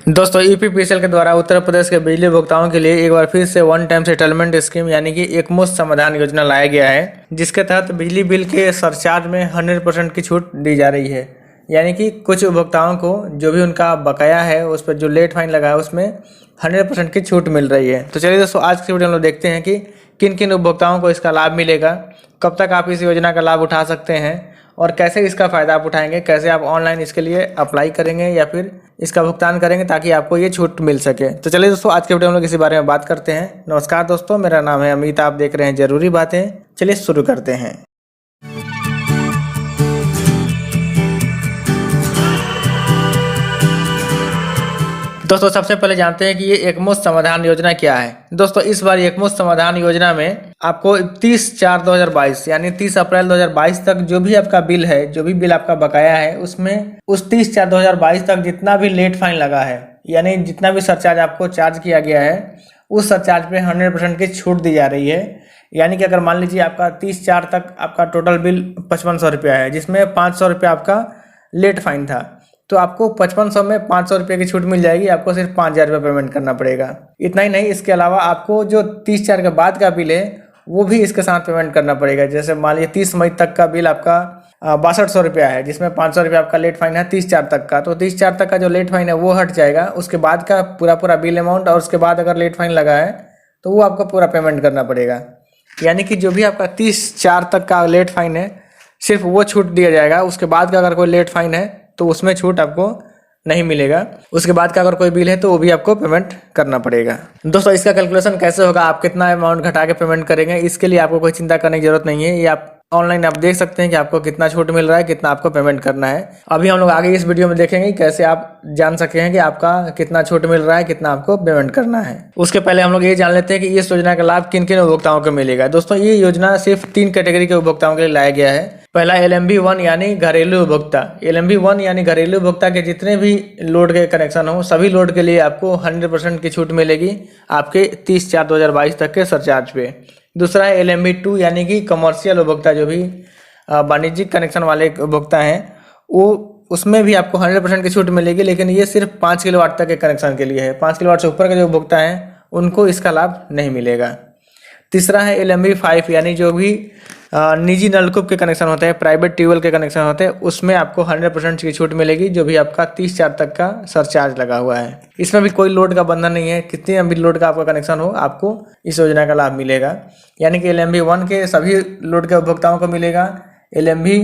दोस्तों ईपीपीसीएल के द्वारा उत्तर प्रदेश के बिजली उपभोक्ताओं के लिए एक बार फिर से वन टाइम सेटलमेंट स्कीम यानी कि एक मुश्त समाधान योजना लाया गया है, जिसके तहत बिजली बिल के सरचार्ज में 100% की छूट दी जा रही है। यानी कि कुछ उपभोक्ताओं को जो भी उनका बकाया है उस पर जो लेट फाइन लगा है उसमें 100% की छूट मिल रही है। तो चलिए दोस्तों, आज की वीडियो में लोग देखते हैं कि किन किन उपभोक्ताओं को इसका लाभ मिलेगा, कब तक आप इस योजना का लाभ उठा सकते हैं और कैसे इसका फ़ायदा आप उठाएंगे, कैसे आप ऑनलाइन इसके लिए अप्लाई करेंगे या फिर इसका भुगतान करेंगे ताकि आपको ये छूट मिल सके। तो चलिए दोस्तों, आज के वीडियो में लोग इसी बारे में बात करते हैं। नमस्कार दोस्तों, मेरा नाम है अमित, आप देख रहे हैं ज़रूरी बातें। चलिए शुरू करते हैं। दोस्तों सबसे पहले जानते हैं कि ये एक मुश्त समाधान योजना क्या है। दोस्तों इस बार एक मुश्त समाधान योजना में आपको 30/4/2022 यानी 30 अप्रैल 2022 तक जो भी आपका बिल है, जो भी बिल आपका बकाया है, उसमें उस 30/4/2022 तक जितना भी लेट फाइन लगा है यानी जितना भी सरचार्ज आपको चार्ज किया गया है उस सरचार्ज पे 100% की छूट दी जा रही है। यानी कि अगर मान लीजिए आपका 30/4 तक आपका टोटल बिल 5500 रुपया है, जिसमें 500 रुपया आपका लेट फाइन था, तो आपको 5500 में 500 रुपये की छूट मिल जाएगी। आपको सिर्फ 5000 रुपये पेमेंट करना पड़ेगा। इतना ही नहीं, इसके अलावा आपको जो 30/4 के बाद का बिल है वो भी इसके साथ पेमेंट करना पड़ेगा। जैसे मान लीजिए 30 मई तक का बिल आपका 6200 रुपया है, जिसमें 500 रुपया आपका लेट फाइन है 30/4 तक का, तो 30/4 तक का जो लेट फाइन है वो हट जाएगा। उसके बाद का पूरा बिल अमाउंट और उसके बाद अगर लेट फाइन लगा है तो वो आपको पूरा पेमेंट करना पड़ेगा। यानी कि जो भी आपका 30/4 तक का लेट फाइन है सिर्फ वो छूट दिया जाएगा। उसके बाद का अगर कोई लेट फाइन है तो उसमें छूट आपको नहीं मिलेगा। उसके बाद का अगर कोई बिल है तो वो भी आपको पेमेंट करना पड़ेगा। दोस्तों इसका कैलकुलेशन कैसे होगा, आप कितना अमाउंट घटा के पेमेंट करेंगे, इसके लिए आपको कोई चिंता करने की जरूरत नहीं है। ये आप ऑनलाइन आप देख सकते हैं कि आपको कितना छूट मिल रहा है, कितना आपको पेमेंट करना है। अभी हम लोग आगे इस वीडियो में देखेंगे कैसे आप जान सके हैं कि आपका कितना छूट मिल रहा है, कितना आपको पेमेंट करना है। उसके पहले हम लोग ये जान लेते हैं कि इस योजना का लाभ किन किन उपभोक्ताओं को मिलेगा। दोस्तों ये योजना सिर्फ 3 कैटेगरी के उपभोक्ताओं के लिए लाया गया है। पहला LMB 1 यानी घरेलू उपभोक्ता। LMB 1 यानी घरेलू उपभोक्ता के जितने भी लोड के कनेक्शन हो सभी लोड के लिए आपको 100% की छूट मिलेगी आपके 30/4/2022 तक के सरचार्ज पे। दूसरा है LMB 2 यानी कि कमर्शियल उपभोक्ता, जो भी वाणिज्यिक कनेक्शन वाले उपभोक्ता हैं वो उसमें भी आपको 100% की छूट मिलेगी, लेकिन ये सिर्फ 5 किलोवाट तक के कनेक्शन के लिए है। 5 किलोवाट से ऊपर के जो उपभोक्ता हैं उनको इसका लाभ नहीं मिलेगा। तीसरा है LMB 5 यानी जो भी निजी नलकूप के कनेक्शन होते हैं, प्राइवेट ट्यूबवेल के कनेक्शन होते हैं, उसमें आपको 100% की छूट मिलेगी जो भी आपका 30/4 तक का सरचार्ज लगा हुआ है। इसमें भी कोई लोड का बंधन नहीं है, कितने भी लोड का आपका कनेक्शन हो आपको इस योजना का लाभ मिलेगा। यानी कि LMB 1 के सभी लोड के उपभोक्ताओं को मिलेगा, LMB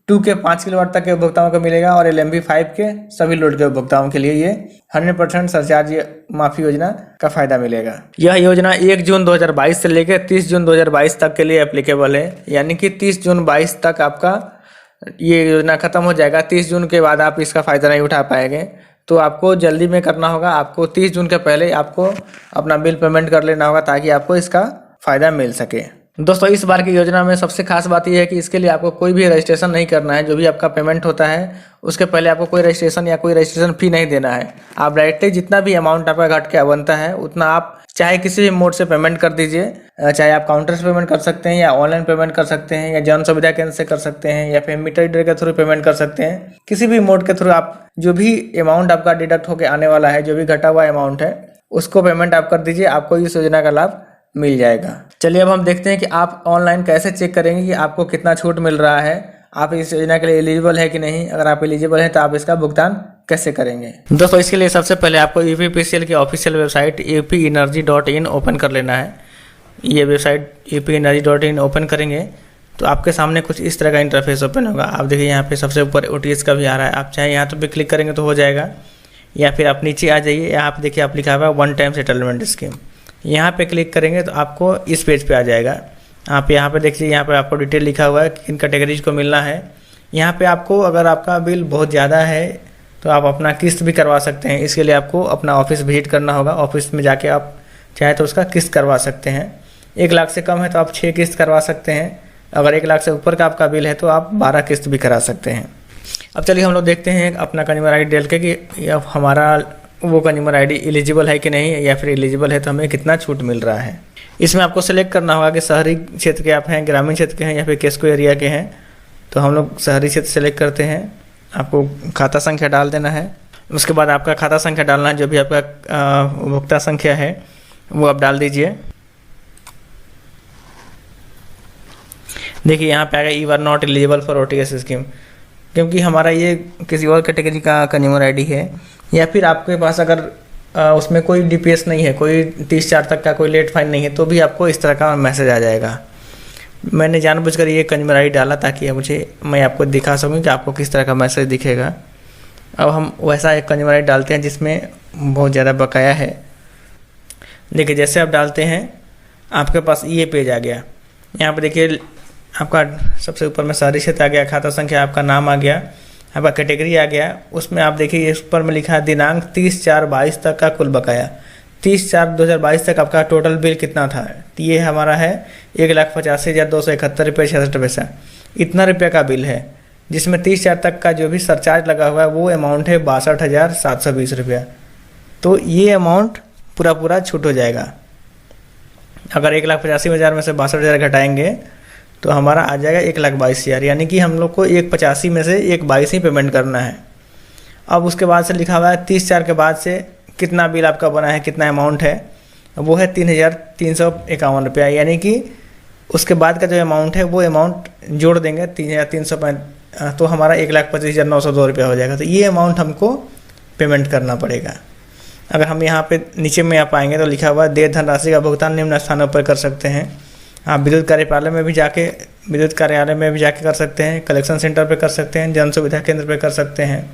2 के 5 किलोवाट तक के उपभोक्ताओं को मिलेगा और LMB 5 के सभी लोड के उपभोक्ताओं के लिए ये 100% सरचार्ज माफी योजना का फायदा मिलेगा। यह योजना 1 जून 2022 से लेकर 30 जून 2022 तक के लिए एप्लीकेबल है। यानी कि 30 जून 22 तक आपका ये योजना खत्म हो जाएगा। 30 जून के बाद आप इसका फ़ायदा नहीं उठा पाएंगे, तो आपको जल्दी में करना होगा। आपको 30 जून के पहले आपको अपना बिल पेमेंट कर लेना होगा ताकि आपको इसका फ़ायदा मिल सके। दोस्तों इस बार की योजना में सबसे खास बात यह है कि इसके लिए आपको कोई भी रजिस्ट्रेशन नहीं करना है। जो भी आपका पेमेंट होता है उसके पहले आपको कोई रजिस्ट्रेशन या कोई रजिस्ट्रेशन फी नहीं देना है। आप डायरेक्टली जितना भी अमाउंट आपका घट के बनता है उतना आप चाहे किसी भी मोड से पेमेंट कर दीजिए। चाहे आप काउंटर से पेमेंट कर सकते हैं या ऑनलाइन पेमेंट कर सकते हैं या जन सुविधा केंद्र से कर सकते हैं या फिर मीटर रीडर के थ्रू पेमेंट कर सकते हैं। किसी भी मोड के थ्रू आप जो भी अमाउंट आपका डिडक्ट होकर आने वाला है, जो भी घटा हुआ अमाउंट है, उसको पेमेंट आप कर दीजिए, आपको इस योजना का लाभ मिल जाएगा। चलिए अब हम देखते हैं कि आप ऑनलाइन कैसे चेक करेंगे कि आपको कितना छूट मिल रहा है, आप इस योजना के लिए एलिजिबल है कि नहीं। अगर आप एलिजिबल हैं तो आप इसका भुगतान कैसे करेंगे। दोस्तों इसके लिए सबसे पहले आपको ईपीपीसीएल की ऑफिशियल वेबसाइट epenergy.in ओपन कर लेना है। ये वेबसाइट epenergy.in ओपन करेंगे तो आपके सामने कुछ इस तरह का इंटरफेस ओपन होगा। आप देखिए यहाँ पे सबसे ऊपर OTS का भी आ रहा है, आप चाहे यहाँ तो भी क्लिक करेंगे तो हो जाएगा, या फिर आप नीचे आ जाइए, यहाँ पे देखिए आप लिखा हुआ है वन टाइम सेटलमेंट स्कीम। यहाँ पे क्लिक करेंगे तो आपको इस पेज पे आ जाएगा। आप यहाँ पे देखिए, यहाँ पे आपको डिटेल लिखा हुआ है कि किन कैटेगरीज को मिलना है। यहाँ पे आपको अगर आपका बिल बहुत ज़्यादा है तो आप अपना किस्त भी करवा सकते हैं। इसके लिए आपको अपना ऑफिस विजिट करना होगा। ऑफिस में जाके आप चाहे तो उसका किस्त करवा सकते हैं। 1 लाख से कम है तो आप 6 किस्त करवा सकते हैं। अगर 1 लाख से ऊपर का आपका बिल है तो आप 12 किस्त भी करा सकते हैं। अब चलिए हम लोग देखते हैं अपना कंज्यूमर ID डाल के कि अब हमारा वो कंज्यूमर ID एलिजिबल है कि नहीं, या फिर एलिजिबल है तो हमें कितना छूट मिल रहा है। इसमें आपको सेलेक्ट करना होगा कि शहरी क्षेत्र के आप हैं, ग्रामीण क्षेत्र के हैं या फिर केस्को एरिया के हैं। तो हम लोग शहरी क्षेत्र सेलेक्ट करते हैं। आपको खाता संख्या डाल देना है उसके बाद आपका खाता संख्या डालना है, जो भी आपका उपभोक्ता संख्या है वो आप डाल दीजिए। देखिए यहाँ पे आएगा you are not eligible for OTS scheme, क्योंकि हमारा ये किसी और कैटेगरी का कंज्यूमर आईडी है, या फिर आपके पास अगर उसमें कोई DPS नहीं है, कोई 30/4 तक का कोई लेट फाइन नहीं है, तो भी आपको इस तरह का मैसेज आ जाएगा। मैंने जानबूझकर ये कंज्यूमर आईडी डाला ताकि मैं आपको दिखा सकूं कि आपको किस तरह का मैसेज दिखेगा। अब हम वैसा एक कंज्यूमर आईडी डालते हैं जिसमें बहुत ज़्यादा बकाया है। देखिए जैसे आप डालते हैं आपके पास ये पेज आ गया। यहाँ पर देखिए आपका सबसे ऊपर में शहरी क्षेत्र आ गया, खाता संख्या, आपका नाम आ गया, आपका कैटेगरी आ गया। उसमें आप देखिए इस पर में लिखा है दिनांक 30/4/22 तक का कुल बकाया। 30/4/2022 तक आपका टोटल बिल कितना था, तो ये हमारा है 1,85,271.66 इतना रुपये का बिल है, जिसमें 30/4 तक का जो भी सरचार्ज लगा हुआ है वो अमाउंट है 62,720 रुपया। तो ये अमाउंट पूरा छूट हो जाएगा। अगर 1,85,000 में से 62,000 घटाएंगे तो हमारा आ जाएगा 1,22,000, यानी कि हम लोग को 1,85,000 में से 1,22,000 ही पेमेंट करना है। अब उसके बाद से लिखा हुआ है 30/4 के बाद से कितना बिल आपका बना है, कितना अमाउंट है, वो है 3,351 रुपया, यानी कि उसके बाद का जो अमाउंट है वो अमाउंट जोड़ देंगे 3,305, तो हमारा 1,25,902 रुपया हो जाएगा। तो ये अमाउंट हमको पेमेंट करना पड़ेगा। अगर हम यहाँ पे नीचे में आप आएंगे तो लिखा हुआ है देय धनराशि का भुगतान निम्न स्थानों पर कर सकते हैं। आप विद्युत कार्यालय में भी जाके कर सकते हैं, कलेक्शन सेंटर पे कर सकते हैं, जन सुविधा केंद्र पे कर सकते हैं,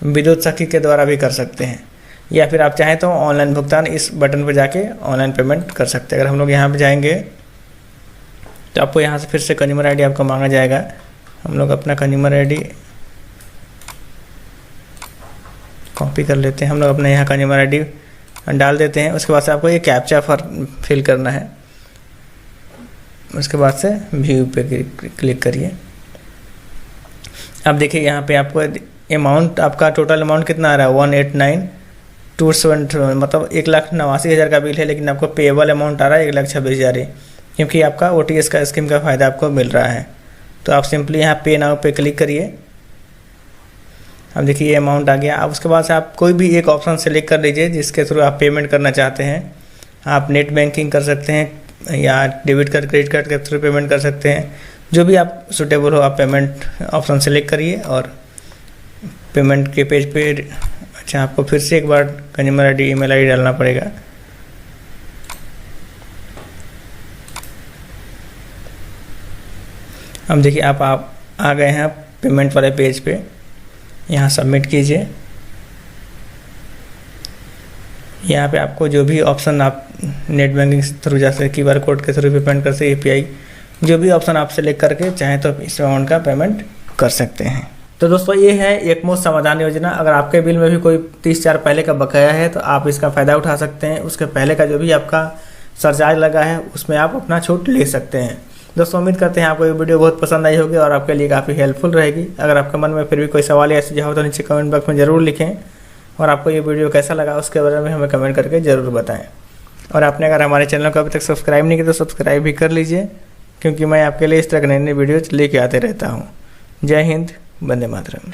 विद्युत सखी के द्वारा भी कर सकते हैं, या फिर आप चाहें तो ऑनलाइन भुगतान इस बटन पर जाके ऑनलाइन पेमेंट कर सकते हैं। अगर हम लोग यहाँ पे जाएंगे तो आपको यहाँ से फिर से कंज्यूमर आईडी आपको मांगा जाएगा। हम लोग अपना कंज्यूमर आईडी कॉपी कर लेते हैं। हम लोग अपने यहाँ कंज्यूमर आईडी डाल देते हैं। उसके बाद से आपको ये कैप्चा फिल करना है। उसके बाद से व्यू पे क्लिक करिए। अब देखिए यहाँ पे आपको अमाउंट, आपका टोटल अमाउंट कितना आ रहा है 189,270, मतलब 1,89,000 का बिल है, लेकिन आपको पेएबल अमाउंट आ रहा है 1,26,000, क्योंकि आपका OTS का स्कीम का फ़ायदा आपको मिल रहा है। तो आप सिंपली यहाँ पे नाउ पे क्लिक करिए। अब देखिए ये अमाउंट आ गया। अब उसके बाद से आप कोई भी एक ऑप्शन सेलेक्ट कर लीजिए जिसके थ्रू आप पेमेंट करना चाहते हैं। आप नेट बैंकिंग कर सकते हैं या डेबिट कार्ड, क्रेडिट कार्ड के थ्रू पेमेंट कर सकते हैं। जो भी आप सुटेबल हो आप पेमेंट ऑप्शन सेलेक्ट करिए और पेमेंट के पेज पे आपको फिर से एक बार कंज्यूमर आईडी, ईमेल आईडी डालना पड़ेगा। अब देखिए आप आ गए हैं पेमेंट वाले पेज पे। यहाँ सबमिट कीजिए। यहाँ पे आपको जो भी ऑप्शन आप नेट बैंकिंग थ्रू जैसे QR कोड के थ्रू पेमेंट कर सकते, API जो भी ऑप्शन आप सेलेक्ट करके चाहें तो इस अमाउंट का पेमेंट कर सकते हैं। तो दोस्तों ये है एकमुश्त समाधान योजना। अगर आपके बिल में भी कोई 30/4 पहले का बकाया है तो आप इसका फ़ायदा उठा सकते हैं। उसके पहले का जो भी आपका सरचार्ज लगा है उसमें आप अपना छूट ले सकते हैं। दोस्तों उम्मीद करते हैं आपको ये वीडियो बहुत पसंद आई होगी और आपके लिए काफ़ी हेल्पफुल रहेगी। अगर आपके मन में फिर भी कोई सवाल या सुझाव हो तो नीचे कमेंट बॉक्स में ज़रूर लिखें, और आपको ये वीडियो कैसा लगा उसके बारे में हमें कमेंट करके ज़रूर बताएं। और आपने अगर हमारे चैनल को अभी तक सब्सक्राइब नहीं किया तो सब्सक्राइब भी कर लीजिए, क्योंकि मैं आपके लिए इस तरह के नई नई वीडियोज़ लेके आते रहता हूँ। जय हिंद, वंदे मातरम।